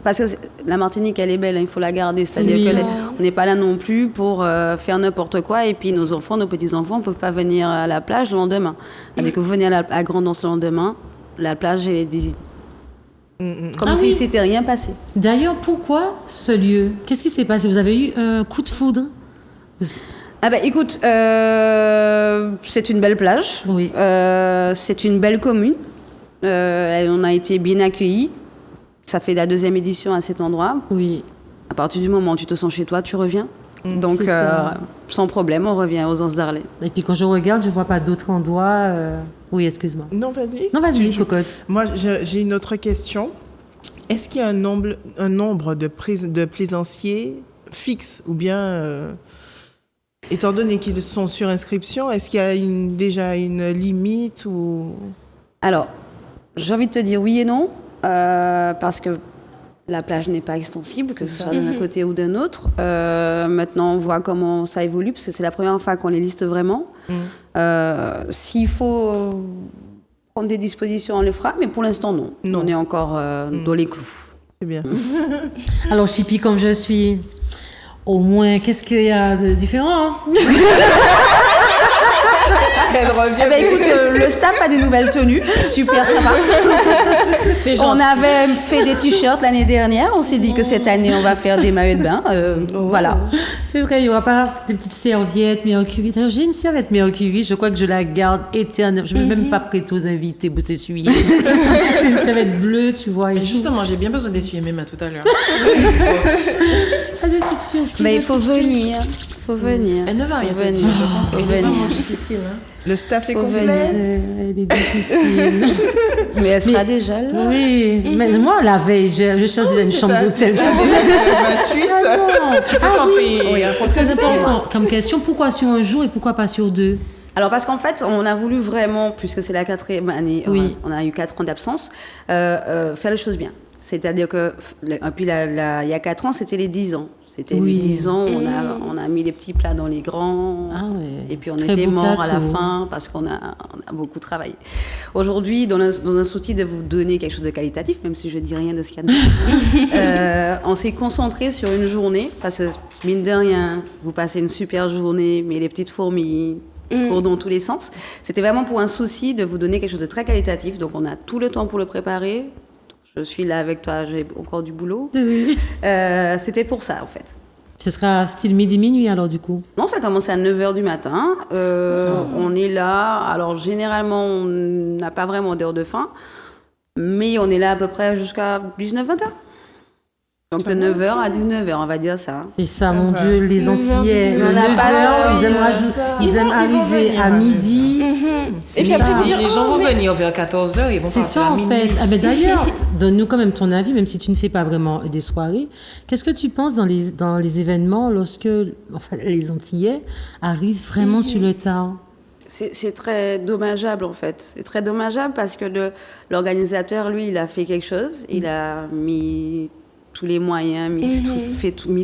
parce que la Martinique elle est belle, hein, il faut la garder. C'est-à-dire Oui. qu'on n'est pas là non plus pour faire n'importe quoi. Et puis nos enfants, nos petits enfants, ne peuvent pas venir à la plage le lendemain. C'est-à-dire que vous venez à Grand'Anse le lendemain, la plage elle est comme Ah si oui. c'était rien passé. D'ailleurs, pourquoi ce lieu? Qu'est-ce qui s'est passé? Vous avez eu un coup de foudre? Ah ben écoute, c'est une belle plage, Oui. c'est une belle commune, on a été bien accueillis, ça fait la 2e édition à cet endroit. Oui. À partir du moment où tu te sens chez toi, tu reviens. Donc, sans problème, on revient aux Anses d'Arlay. Et puis quand je regarde, je vois pas d'autres endroits. Oui, excuse-moi. Non, vas-y. Non, vas-y, cocotte. Moi, j'ai une autre question. Est-ce qu'il y a un nombre de plaisanciers fixe ou bien, étant donné qu'ils sont sur inscription, est-ce qu'il y a déjà une limite ou... Alors, j'ai envie de te dire oui et non, parce que la plage n'est pas extensible, que ce soit d'un côté ou d'un autre. Maintenant, on voit comment ça évolue, parce que c'est la première fois qu'on les liste vraiment. S'il faut prendre des dispositions, on le fera, mais pour l'instant, non. On est encore dans les clous. C'est bien. Alors, chippie comme je suis, au moins, qu'est-ce qu'il y a de différent? Elle revient. Eh ben, écoute, le staff a des nouvelles tenues, super sympa. On avait fait des t-shirts l'année dernière, on s'est dit que cette année on va faire des maillots de bain, voilà. C'est vrai, il n'y aura pas des petites serviettes Mercury. J'ai une serviette Mercury, je crois que je la garde éternelle. Je ne vais même pas prêter aux invités pour s'essuyer. C'est une serviette bleue, tu vois. Mais justement, j'ai bien besoin d'essuyer mes mains tout à l'heure. Pas de petites surprises. Mais il faut venir. Elle ne va rien te dire, je pense qu'elle est vraiment difficile. Hein. Le staff est complet. Elle est difficile. Mais elle sera déjà là. Oui, mais moi, la veille, je cherche déjà une chambre d'hôtel. Tu as déjà 28. Ah non. Tu peux camper. Oui, C'est important comme question. Pourquoi sur un jour et pourquoi pas sur 2? Alors parce qu'en fait, on a voulu vraiment, puisque c'est la 4e année, Oui. on a eu 4 ans d'absence, faire les choses bien. C'est-à-dire que, puis il y a 4 ans, c'était les 10 ans. C'était les 10 ans, on a mis les petits plats dans les grands, et puis on Très était beau morts à la plateau. fin parce qu'on a beaucoup travaillé. Aujourd'hui, dans un souci de vous donner quelque chose de qualitatif, même si je dis rien de ce qu'il y a dedans, on s'est concentré sur une journée, parce que mine de rien, vous passez une super journée, mais les petites fourmis courent dans tous les sens. C'était vraiment pour un souci de vous donner quelque chose de très qualitatif, donc on a tout le temps pour le préparer. Je suis là avec toi, j'ai encore du boulot. Oui. C'était pour ça, en fait. Ce sera style midi-minuit, alors, du coup? Non, ça commence à 9h du matin. On est là. Alors, généralement, on n'a pas vraiment d'heure de fin. Mais on est là à peu près jusqu'à 19-20h. Donc, de 9h à 19h, on va dire ça. C'est ça, mon Dieu, les Antillais. On n'a pas d'heure, ils aiment arriver à midi. Et puis après, Les gens vont venir vers 14h, ils vont C'est partir ça, à en minuit. fait. Ah, mais d'ailleurs, donne-nous quand même ton avis, même si tu ne fais pas vraiment des soirées. Qu'est-ce que tu penses dans les événements lorsque les Antillais arrivent vraiment sur le tard? C'est très dommageable, en fait. C'est très dommageable parce que l'organisateur, lui, il a fait quelque chose. Il a mis tous les moyens, mis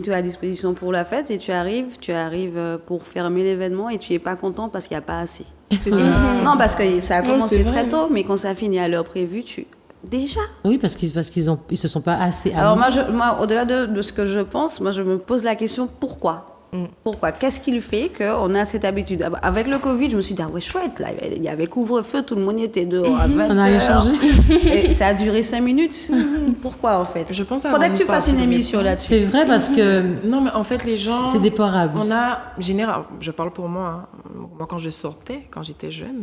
tout à disposition pour la fête, et tu arrives pour fermer l'événement et tu n'es pas content parce qu'il n'y a pas assez. Non, parce que ça a commencé très tôt, mais quand ça finit à l'heure prévue, déjà. Oui, parce qu'ils se sont pas assez Alors amusés. moi, au-delà de ce que je pense, moi je me pose la question pourquoi. Pourquoi? Qu'est-ce qui fait qu'on a cette habitude? Avec le Covid, je me suis dit, ah ouais, chouette, là, il y avait couvre-feu, tout le monde était dehors à 20h. Ça n'a rien changé. Et ça a duré 5 minutes. Pourquoi, en fait? Je pense Faudrait que tu fasses une émission là-dessus. C'est vrai parce que Non, mais en fait, les gens... c'est déplorable. On a, général, je parle pour moi, hein. Moi quand je sortais, quand j'étais jeune,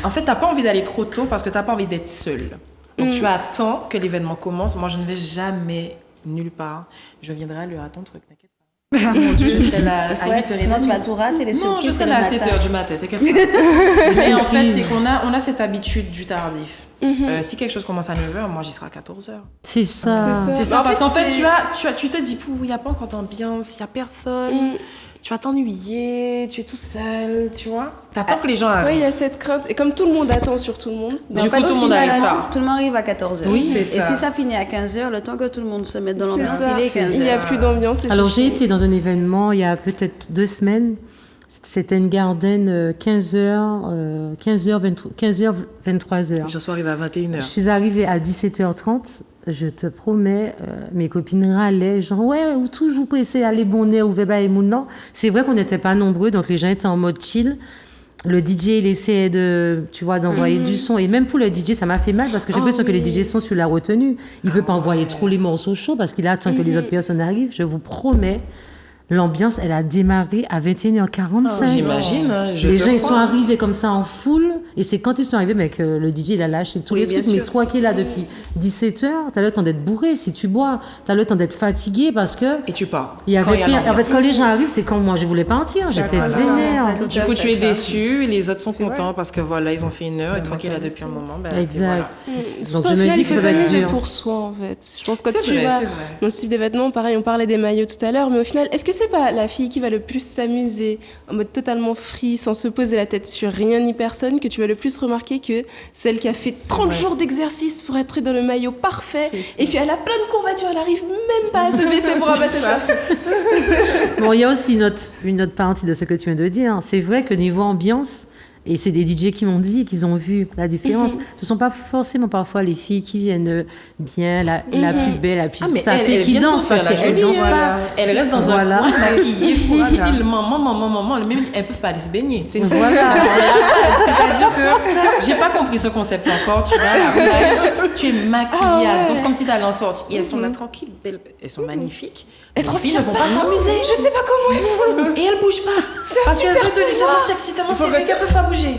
en fait, t'as pas envie d'aller trop tôt parce que t'as pas envie d'être seule. Donc tu attends que l'événement commence. Moi, je ne vais jamais nulle part. Je viendrai à l'heure à ton truc, t'inquiète pas. Mon Dieu, je serai là à 8h30. Sinon, tu vas tout rater, les Non, surprises. je serai là à 7h du matin, t'inquiète pas. Mais en fait, c'est qu'on a cette habitude du tardif. Si quelque chose commence à 9h, moi, j'y serai à 14h. C'est ça. C'est ça, En parce fait, qu'en fait, c'est- tu te dis, il n'y a pas encore d'ambiance, il n'y a personne. Tu vas t'ennuyer, tu es tout seul, tu vois. T'attends que les gens Oui, il arrivent. y a cette crainte. Et comme tout le monde attend sur tout le monde, Du coup, tout le monde arrive tard. Tout le monde arrive à 14h. Oui, c'est Et ça. si ça finit à 15h, le temps que tout le monde se mette dans c'est l'ambiance, ça. il est 15h. Il n'y a plus d'ambiance. et Alors, c'est j'ai fini. été dans un événement il y a peut-être 2 semaines. C'était une garden 15h, 23h. Je suis arrivée à 21h. Je suis arrivée à 17h30. Je te promets, mes copines râlaient, genre, ouais, ou toujours pressé, aller bonnet, ou veba et moun. Non, c'est vrai qu'on n'était pas nombreux, donc les gens étaient en mode chill. Le DJ, il essayait d'envoyer du son. Et même pour le DJ, ça m'a fait mal parce que j'ai l'impression que les DJ sont sur la retenue. Il veut pas envoyer trop les morceaux chauds parce qu'il attend que les autres personnes arrivent. Je vous promets, l'ambiance, elle a démarré à 21h45. J'imagine. Hein, Les gens, ils sont arrivés comme ça en foule. Et c'est quand ils sont arrivés, mec, le DJ, il a lâché tous les trucs. Mais toi qui es là depuis 17h, t'as le temps d'être bourré si tu bois. T'as le temps d'être fatigué parce que... Et tu pars. Il y avait pire. En fait, quand les gens arrivent, c'est quand moi, je voulais partir. J'étais vénère. Du coup, tu es déçu, et les autres sont contents parce que voilà, ils ont fait 1 heure, et toi qui es là depuis un moment, ben... Exact. C'est pour ça, au final, il faut s'amuser pour soi, en fait. Je pense que quand tu vas dans ce type d'événement, pareil, on parlait des maillots tout à l'heure, mais au final, est-ce que c'est pas la fille qui va le plus s'amuser en mode totalement free, sans se poser la tête sur rien ni personne, que tu vas le plus remarquer que celle qui a fait 30 jours d'exercice pour être dans le maillot parfait, et puis elle a plein de courbatures, elle arrive même pas à se baisser pour ramasser ça. Bon, il y a aussi une autre partie de ce que tu viens de dire. C'est vrai que niveau ambiance, et c'est des DJ qui m'ont dit qu'ils ont vu la différence. Ce ne sont pas forcément parfois les filles qui viennent bien, la plus belle, la plus sapée, qui dansent parce qu'elles ne dansent pas. Elles restent dans un coin maquillées, facilement, maman, elles ne peuvent pas aller se baigner. Voilà. C'est-à-dire que j'ai pas compris ce concept encore, tu vois. À la plage, tu es maquillée à donf, comme si tu allais en sortir. Et elles sont là tranquilles, belles, elles sont magnifiques. Elles transpirent, elles vont pas s'amuser. Je sais pas comment elles font. Et elles bougent pas. Parce qu'elles ont tenu tellement sexy, tellement sexy qu'elles peuvent pas bouger.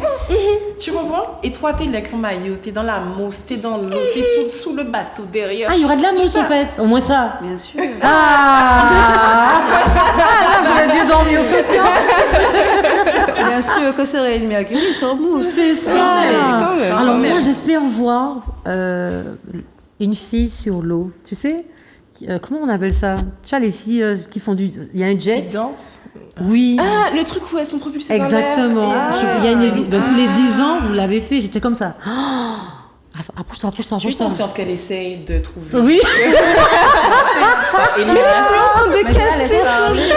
Tu comprends? Et toi, t'es là avec ton maillot, t'es dans la mousse, t'es dans l'eau, t'es sous le bateau derrière. Ah, il y aura de la mousse en fait, au moins ça. Bien sûr. Je vais bien dormir ce soir. Bien sûr, que serait le mercure sans mousse. C'est ça. Alors moi, j'espère voir une fille sur l'eau, tu sais? Comment on appelle ça? Tu vois, les filles qui font du... Il y a un jet. Qui danse? Oui. Ah, le truc où elles sont propulsées dans l'air. Exactement. Il y a tous les 10 ans, vous l'avez fait, j'étais comme ça. Approche-toi. Je suis consciente qu'elle essaye de trouver. Oui. Mais là, tu es en train de casser son jeu.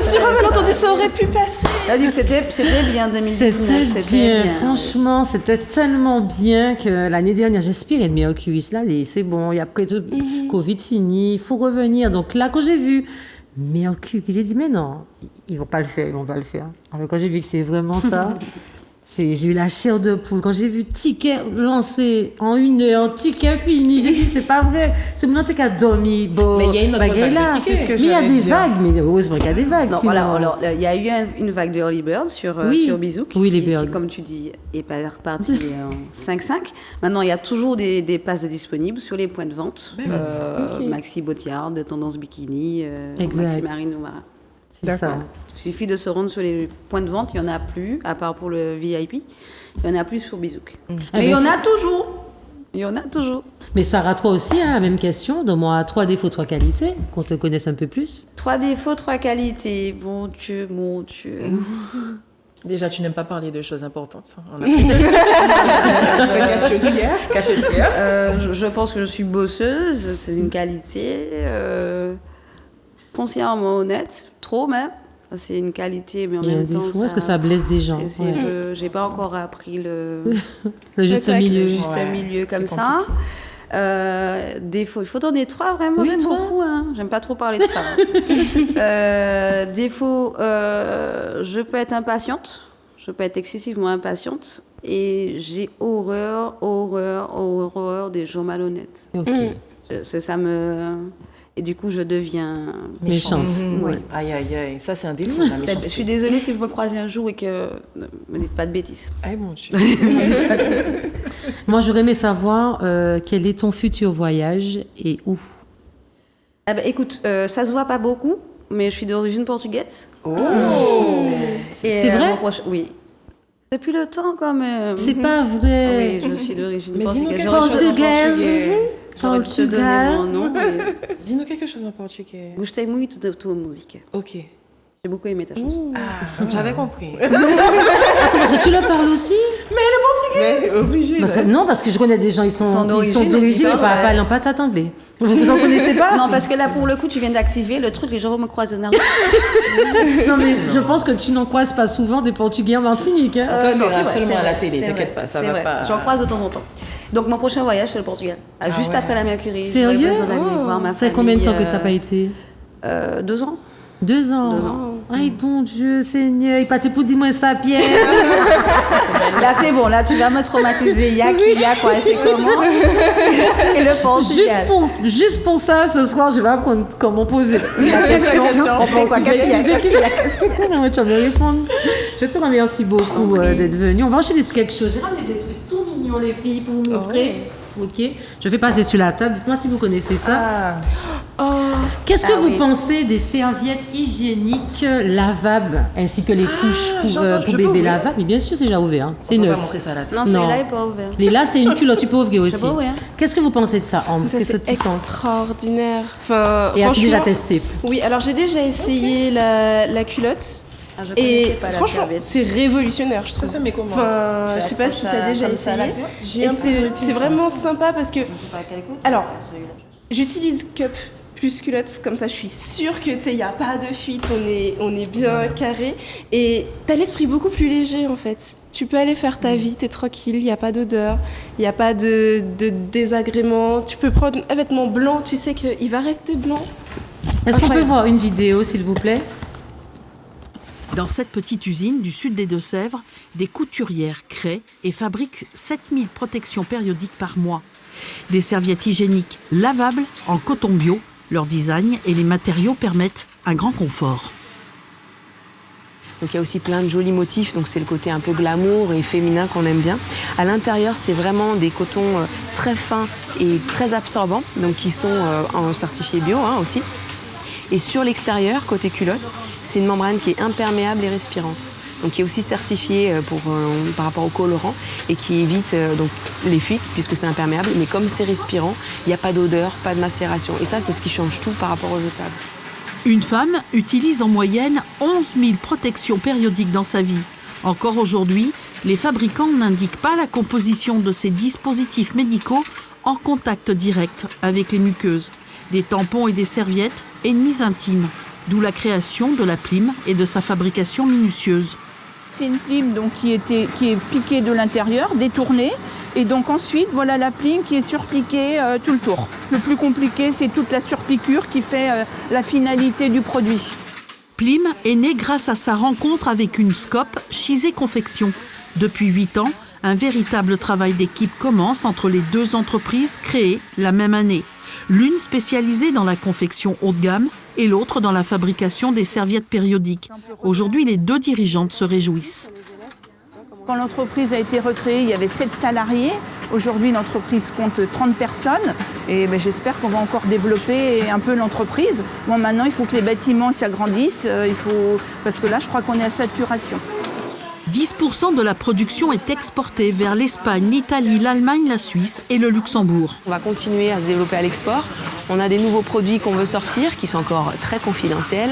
Sur un malentendu, ça aurait pu passer. Elle a dit que c'était bien 2019. C'était bien. Franchement, c'était tellement bien que l'année dernière, j'aspirais de Mercury. Là, c'est bon, il y a après tout, Covid fini, il faut revenir. Donc là, quand j'ai vu Mercury, j'ai dit, mais non, ils vont pas le faire. Alors, quand j'ai vu que c'est vraiment ça, j'ai eu la chair de poule. Quand j'ai vu Ticket lancé en 1 heure, Ticket fini, j'ai dit, c'est pas vrai. C'est mon qui a dormi. Bon, mais il y a une autre vague de Ticket. Mais il y a des vagues, mais heureusement qu'il y a des vagues. Non, voilà, alors, il y a eu une vague de Early Bird sur Bizouk, oui, les Birds. qui, comme tu dis, est pas reparti en 5-5. Maintenant, il y a toujours des passes disponibles sur les points de vente. Maxi Botiard, de Tendance Bikini, Maxi Marine Noumara. C'est ça. Il suffit de se rendre sur les points de vente, il n'y en a plus, à part pour le VIP. Il y en a plus pour Bizouk. Mais il y en a toujours. Mais Sarah, toi aussi, la même question. Donne-moi 3 défauts, 3 qualités, qu'on te connaisse un peu plus. 3 défauts, 3 qualités. Mon Dieu. Déjà, tu n'aimes pas parler de choses importantes. On a cachetière. Je pense que je suis bosseuse, c'est une qualité. Foncièrement honnête, trop même. C'est une qualité, mais en même temps. Est-ce que ça blesse des gens? J'ai pas encore appris le juste milieu. Juste milieu comme ça. Défaut, il faut donner 3 vraiment. J'aime beaucoup. J'aime pas trop parler de ça. Défaut, je peux être impatiente. Je peux être excessivement impatiente. Et j'ai horreur des gens malhonnêtes. Ça me... Et du coup, je deviens méchante. Oui. Aïe. Ça, c'est un défaut. Je suis désolée si vous me croisez un jour et que... Ne me dites pas de bêtises. Aïe, mon Dieu. Moi, j'aurais aimé savoir quel est ton futur voyage et où. Écoute, ça se voit pas beaucoup, mais je suis d'origine portugaise. Oh c'est vrai? Oui. Depuis le temps, quand même. C'est pas vrai. Oui, je suis d'origine portugaise. J'aurais pu te donner mon nom. Dis-nous quelque chose en portugais. Gostei muito da tua música. Ok. J'ai beaucoup aimé ta chanson. J'avais compris. Attends, parce que tu le parles aussi? Mais le portugais. Origine. Non, parce que je connais des gens, ils sont d'origine et pas pas anglais. Vous en connaissez pas? Non, parce que là, pour le coup, tu viens d'activer le truc, les gens vont me croiser dans la rue. Non, mais je pense que tu n'en croises pas souvent des Portugais en Martinique. Toi, non, c'est seulement à la télé, t'inquiète pas, ça va pas. J'en croise de temps en temps. Donc, mon prochain voyage, c'est le Portugal. Juste après la Mercury. Sérieux? Voir ma famille. Ça fait combien de temps que tu n'as pas été? 2 ans. 2 ans. Ay, bon Dieu, Seigneur, il partait pour dire moi ça, Pierre. Là, c'est bon. Là, tu vas me traumatiser. Il y a qui, il y a quoi, c'est comment. Et le Portugal. Juste pour ça, ce soir, je vais apprendre comment poser la question. On fait quoi? Qu'est-ce qu'il y a? Non, tu vas me répondre. Je te remercie beaucoup d'être venu. On va enchaîner sur quelque chose. J'ai ramené des trucs tout mignons, les filles, pour vous montrer. Ok, je vais passer sur la table. Dites-moi si vous connaissez ça. Qu'est-ce que vous pensez des serviettes hygiéniques lavables ainsi que les couches pour bébé lavables? Mais bien sûr, c'est déjà ouvert. Hein. C'est neuf. Non, celui-là n'est pas ouvert. Et là, c'est une culotte. Tu peux ouvrir aussi. ouvrir. Qu'est-ce que vous pensez de ça, Ambre? Ça, Qu'est-ce que c'est tu penses? extraordinaire. Enfin, Et as-tu déjà franchement, testé? Oui, alors j'ai déjà essayé la culotte. Ah, je Et connaissais pas la franchement, serviette. c'est révolutionnaire, je trouve. Ça se met comment? Enfin, je sais pas si t'as déjà essayé. Et c'est vraiment sympa parce que. Alors, j'utilise cup plus culotte, comme ça je suis sûre que il n'y a pas de fuite, on est bien carré. Et t'as l'esprit beaucoup plus léger en fait. Tu peux aller faire ta vie, t'es tranquille, il n'y a pas d'odeur, il n'y a pas de désagrément. Tu peux prendre un vêtement blanc, tu sais qu'il va rester blanc. Est-ce qu'on peut voir une vidéo, s'il vous plaît? Dans cette petite usine du sud des Deux-Sèvres, des couturières créent et fabriquent 7000 protections périodiques par mois. Des serviettes hygiéniques lavables en coton bio. Leur design et les matériaux permettent un grand confort. Donc il y a aussi plein de jolis motifs, donc c'est le côté un peu glamour et féminin qu'on aime bien. À l'intérieur, c'est vraiment des cotons très fins et très absorbants, donc qui sont en certifié bio aussi. Et sur l'extérieur, côté culotte, c'est une membrane qui est imperméable et respirante. Donc qui est aussi certifiée par rapport au colorant et qui évite donc les fuites puisque c'est imperméable. Mais comme c'est respirant, il n'y a pas d'odeur, pas de macération. Et ça, c'est ce qui change tout par rapport aux jetables. Une femme utilise en moyenne 11 000 protections périodiques dans sa vie. Encore aujourd'hui, les fabricants n'indiquent pas la composition de ces dispositifs médicaux en contact direct avec les muqueuses. Des tampons et des serviettes, ennemis intimes. D'où la création de la Plim et de sa fabrication minutieuse. C'est une Plim donc, qui est piquée de l'intérieur, détournée. Et donc ensuite, voilà la Plim qui est surpiquée tout le tour. Le plus compliqué, c'est toute la surpiqûre qui fait la finalité du produit. Plim est née grâce à sa rencontre avec une SCOP, Chizé Confection. Depuis 8 ans, un véritable travail d'équipe commence entre les deux entreprises créées la même année. L'une spécialisée dans la confection haut de gamme et l'autre dans la fabrication des serviettes périodiques. Aujourd'hui, les deux dirigeantes se réjouissent. Quand l'entreprise a été recréée, il y avait 7 salariés. Aujourd'hui, l'entreprise compte 30 personnes. Et j'espère qu'on va encore développer un peu l'entreprise. Bon, maintenant, il faut que les bâtiments s'agrandissent. Parce que là, je crois qu'on est à saturation. 10% de la production est exportée vers l'Espagne, l'Italie, l'Allemagne, la Suisse et le Luxembourg. On va continuer à se développer à l'export. On a des nouveaux produits qu'on veut sortir, qui sont encore très confidentiels.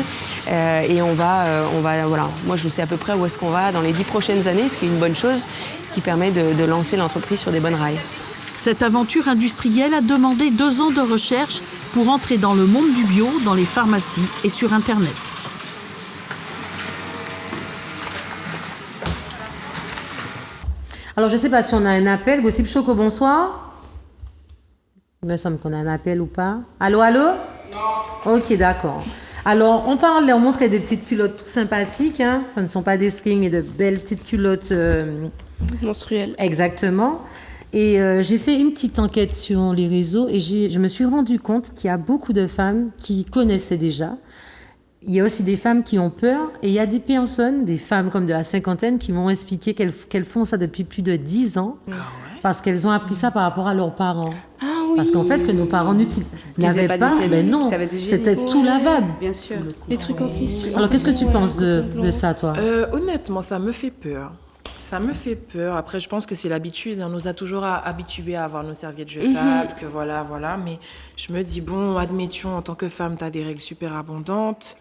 Et on va, voilà. Moi, je sais à peu près où est-ce qu'on va dans les 10 prochaines années, ce qui est une bonne chose, ce qui permet de lancer l'entreprise sur des bonnes rails. Cette aventure industrielle a demandé 2 ans de recherche pour entrer dans le monde du bio, dans les pharmacies et sur Internet. Alors, je ne sais pas si on a un appel. Gossip Choco, bonsoir. Il me semble qu'on a un appel ou pas. Allô, allô? Non. Ok, d'accord. Alors, on montrait des petites culottes tout sympathiques. Hein. Ce ne sont pas des strings, mais de belles petites culottes menstruelles. Exactement. Et j'ai fait une petite enquête sur les réseaux et je me suis rendu compte qu'il y a beaucoup de femmes qui connaissaient déjà. Il y a aussi des femmes qui ont peur et il y a des personnes, des femmes comme de la cinquantaine qui m'ont expliqué qu'elles font ça depuis plus de 10 ans parce qu'elles ont appris ça par rapport à leurs parents. Ah oui. Parce qu'en fait, que nos parents n'avaient pas, ben non, c'était tout lavable. Bien sûr. Les trucs en tissu. Alors, qu'est-ce que tu penses de ça, toi? Honnêtement, ça me fait peur. Ça me fait peur. Après, je pense que c'est l'habitude. On nous a toujours habitués à avoir nos serviettes jetables, que voilà. Mais je me dis, bon, admettons, en tant que femme, tu as des règles super abondantes.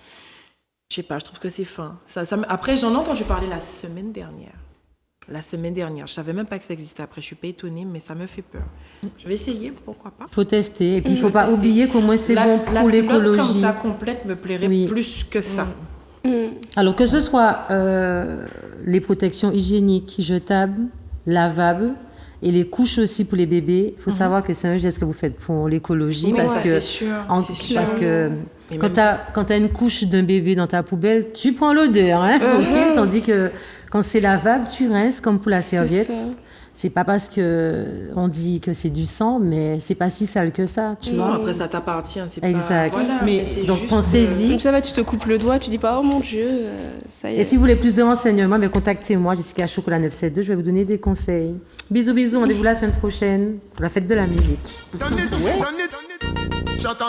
Je sais pas, je trouve que c'est fin. Après, j'en ai entendu parler la semaine dernière. Je savais même pas que ça existait. Après, je suis pas étonnée, mais ça me fait peur. Je vais essayer, pourquoi pas. Faut tester. Et puis, il faut pas oublier qu'au moins, c'est bon pour l'écologie. La comme ça complète me plairait plus que ça. Alors, que ce soit les protections hygiéniques, jetables, lavables, et les couches aussi pour les bébés, il faut savoir que c'est un geste que vous faites pour l'écologie. Oui, parce que, c'est sûr. Parce que Quand t'as une couche d'un bébé dans ta poubelle, tu prends l'odeur, hein, ok. Tandis que quand c'est lavable, tu rinces comme pour la serviette. C'est pas parce que on dit que c'est du sang, mais c'est pas si sale que ça, tu vois. Après, ça t'appartient, c'est exact. pas... Voilà, mais donc pensez-y. Donc ça va, tu te coupes le doigt, tu dis pas oh mon Dieu, ça y est. Et si vous voulez plus de renseignements, contactez-moi, Jessica Chocolat 972, je vais vous donner des conseils. Bisous, bisous, rendez-vous la semaine prochaine pour la fête de la musique. Shut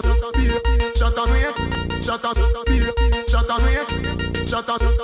up,